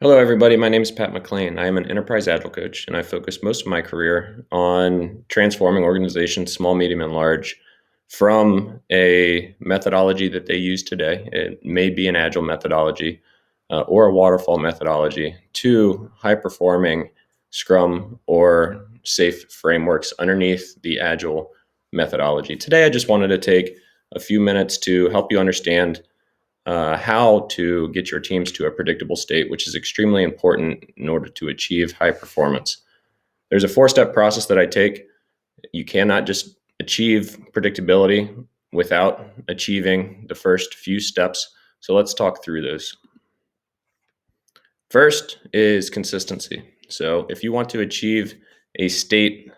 Hello, everybody. My name is Pat McLean. I am an enterprise agile coach, and I focus most of my career on transforming organizations, small, medium, and large, from a methodology that they use today. It may be an agile methodology or a waterfall methodology to high performing Scrum or safe frameworks underneath the agile methodology. Today, I just wanted to take a few minutes to help you understand how to get your teams to a predictable state, which is extremely important in order to achieve high performance. There's a four-step process that I take. You cannot just achieve predictability without achieving the first few steps. So let's talk through those. First is consistency. So if you want to achieve a state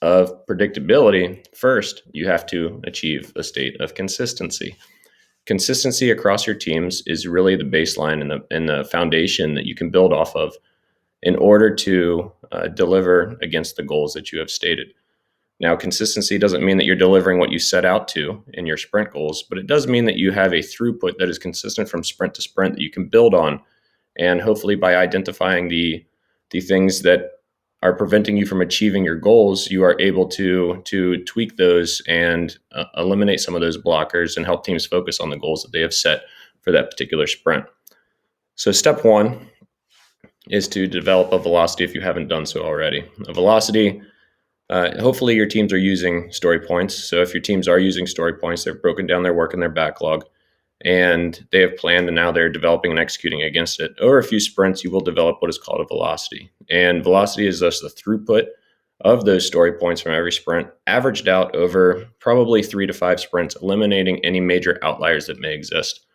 of predictability, first you have to achieve a state of consistency. Consistency across your teams is really the baseline and the foundation that you can build off of in order to deliver against the goals that you have stated. Now, consistency doesn't mean that you're delivering what you set out to in your sprint goals, but it does mean that you have a throughput that is consistent from sprint to sprint that you can build on. And hopefully, by identifying the things that are preventing you from achieving your goals, you are able to tweak those and eliminate some of those blockers and help teams focus on the goals that they have set for that particular sprint. So step one is to develop a velocity if you haven't done so already. A velocity, hopefully your teams are using story points. So if your teams are using story points, they've broken down their work and their backlog, and they have planned and now they're developing and executing against it. Over a few sprints, you will develop what is called a velocity. And velocity is thus the throughput of those story points from every sprint, averaged out over probably 3 to 5 sprints, eliminating any major outliers that may exist.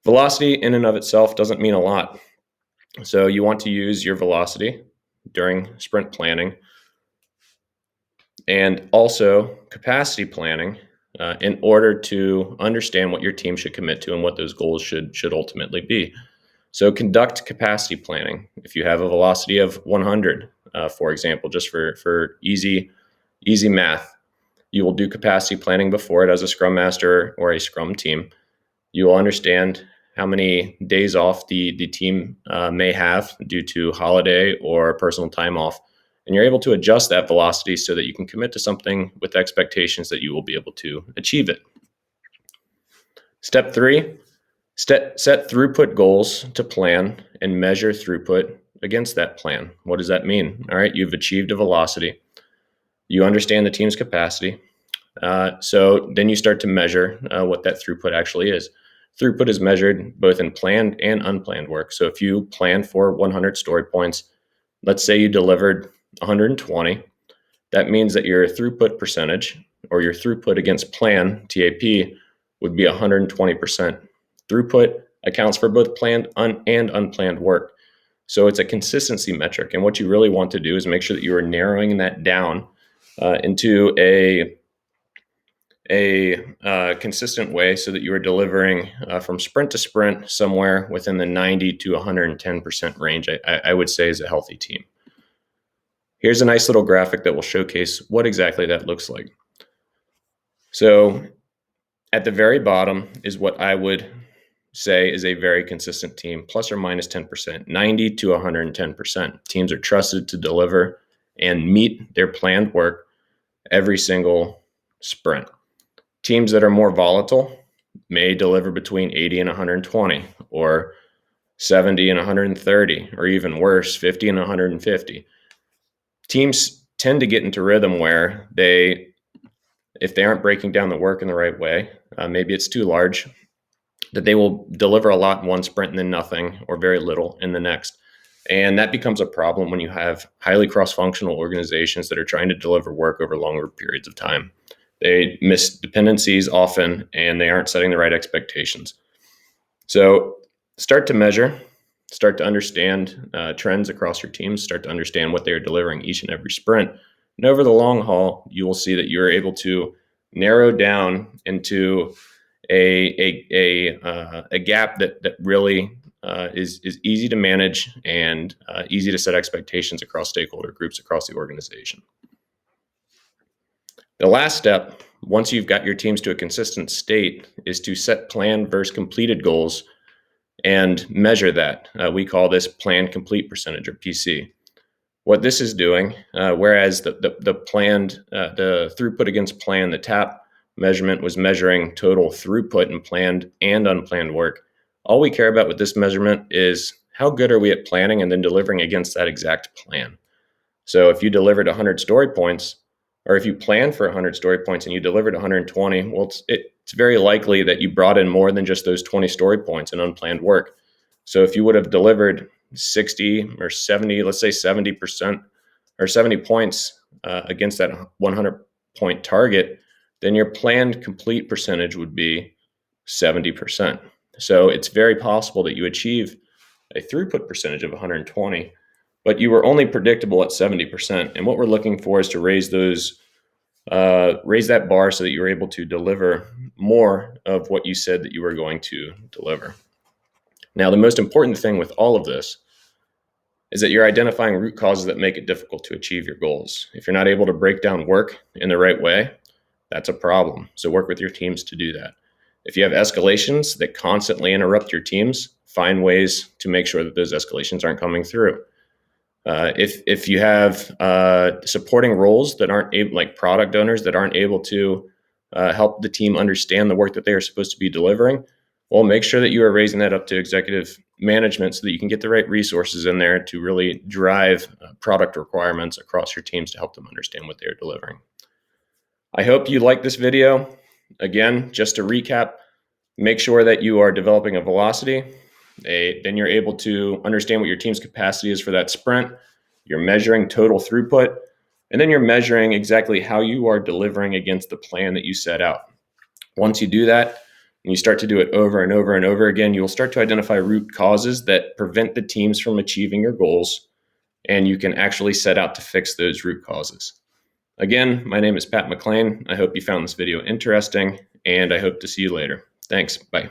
Velocity in and of itself doesn't mean a lot. So you want to use your velocity during sprint planning and also capacity planning in order to understand what your team should commit to and what those goals should ultimately be. So conduct capacity planning. If you have a velocity of 100, for example, just for easy math, you will do capacity planning before it as a Scrum Master or a Scrum team. You will understand how many days off the team may have due to holiday or personal time off. And you're able to adjust that velocity so that you can commit to something with expectations that you will be able to achieve it. Step three, set throughput goals to plan and measure throughput against that plan. What does that mean? All right, you've achieved a velocity. You understand the team's capacity. So then you start to measure what that throughput actually is. Throughput is measured both in planned and unplanned work. So if you plan for 100 story points, let's say you delivered 120, that means that your throughput percentage or your throughput against plan, TAP, would be 120%. Throughput accounts for both planned and unplanned work. So it's a consistency metric. And what you really want to do is make sure that you are narrowing that down into a consistent way so that you are delivering from sprint to sprint somewhere within the 90 to 110% range, I would say is a healthy team. Here's a nice little graphic that will showcase what exactly that looks like. So at the very bottom is what I would say is a very consistent team, plus or minus 10%, 90 to 110%. Teams are trusted to deliver and meet their planned work every single sprint. Teams that are more volatile may deliver between 80 and 120, or 70 and 130, or even worse, 50 and 150. Teams tend to get into rhythm where if they aren't breaking down the work in the right way, maybe it's too large, that they will deliver a lot in one sprint and then nothing or very little in the next. And that becomes a problem when you have highly cross-functional organizations that are trying to deliver work over longer periods of time. They miss dependencies often, and they aren't setting the right expectations. So start to measure, start to understand trends across your teams, start to understand what they are delivering each and every sprint. And over the long haul, you will see that you're able to narrow down into a gap that really is easy to manage and easy to set expectations across stakeholder groups across the organization. The last step, once you've got your teams to a consistent state, is to set planned versus completed goals and measure that. We call this plan complete percentage, or PC. What this is doing, whereas the throughput against plan, the TAP measurement was measuring total throughput in planned and unplanned work. All we care about with this measurement is how good are we at planning and then delivering against that exact plan. So if you delivered 100 story points, or if you planned for 100 story points and you delivered 120, well, it's very likely that you brought in more than just those 20 story points in unplanned work. So if you would have delivered 60 or 70, let's say 70% or 70 points against that 100 point target, then your planned complete percentage would be 70%. So it's very possible that you achieve a throughput percentage of 120, but you were only predictable at 70%. And what we're looking for is to raise that bar so that you're able to deliver more of what you said that you were going to deliver. Now, the most important thing with all of this is that you're identifying root causes that make it difficult to achieve your goals. If you're not able to break down work in the right way, that's a problem. So work with your teams to do that. If you have escalations that constantly interrupt your teams, find ways to make sure that those escalations aren't coming through. If you have supporting roles that aren't able, like product owners that aren't able to help the team understand the work that they are supposed to be delivering, well, make sure that you are raising that up to executive management so that you can get the right resources in there to really drive product requirements across your teams to help them understand what they're delivering. I hope you like this video. Again, just to recap, make sure that you are developing a velocity. Then you're able to understand what your team's capacity is for that sprint. You're measuring total throughput, and then you're measuring exactly how you are delivering against the plan that you set out. Once you do that, and you start to do it over and over and over again, you'll start to identify root causes that prevent the teams from achieving your goals, and you can actually set out to fix those root causes. Again, my name is Pat McLean. I hope you found this video interesting, and I hope to see you later. Thanks. Bye.